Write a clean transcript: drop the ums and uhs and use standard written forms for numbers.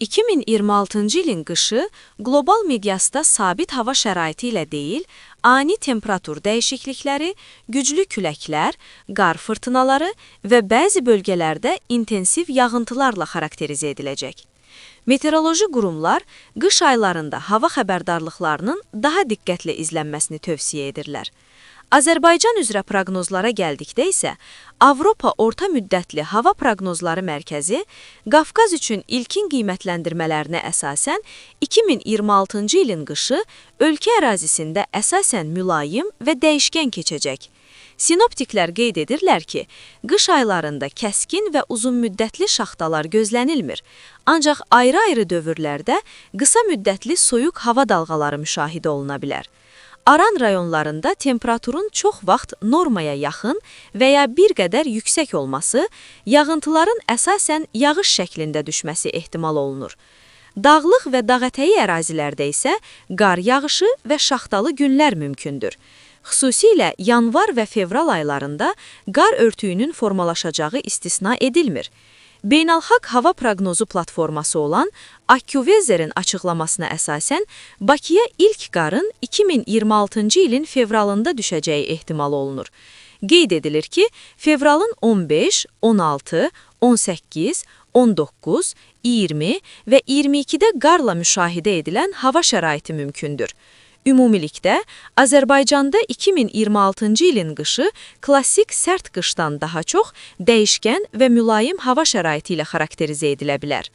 2026-cı ilin qışı qlobal miqyasda sabit hava şəraiti ilə deyil, ani temperatur dəyişiklikləri, güclü küləklər, qar fırtınaları və bəzi bölgələrdə intensiv yağıntılarla xarakterizə ediləcək. Meteoroloji qurumlar qış aylarında hava xəbərdarlıqlarının daha diqqətli izlənməsini tövsiyə edirlər. Azərbaycan üzrə proqnozlara gəldikdə isə, Avropa Orta Müddətli Hava Proqnozları Mərkəzi Qafqaz üçün ilkin qiymətləndirmələrinə əsasən 2026-cı ilin qışı ölkə ərazisində əsasən mülayim və dəyişkən keçəcək. Sinoptiklər qeyd edirlər ki, qış aylarında kəskin və uzunmüddətli şaxtalar gözlənilmir, ancaq ayrı-ayrı dövrlərdə qısa müddətli soyuq hava dalğaları müşahidə oluna bilər. Aran rayonlarında temperaturun çox vaxt normaya yaxın və ya bir qədər yüksək olması, yağıntıların əsasən yağış şəklində düşməsi ehtimal olunur. Dağlıq və dağətəyi ərazilərdə isə qar yağışı və şaxtalı günlər mümkündür. Xüsusilə yanvar və fevral aylarında qar örtüyünün formalaşacağı istisna edilmir. Beynəlxalq hava proqnozu platforması olan AccuWeather'in açıqlamasına əsasən, Bakıya ilk qarın 2026-cı ilin fevralında düşəcəyi ehtimal olunur. Qeyd edilir ki, fevralın 15, 16, 18, 19, 20 və 22-də qarla müşahidə edilən hava şəraiti mümkündür. Ümumilikdə, Azərbaycanda 2026-cı ilin qışı klassik sərt qışdan daha çox dəyişkən və mülayim hava şəraiti ilə xarakterizə edilə bilər.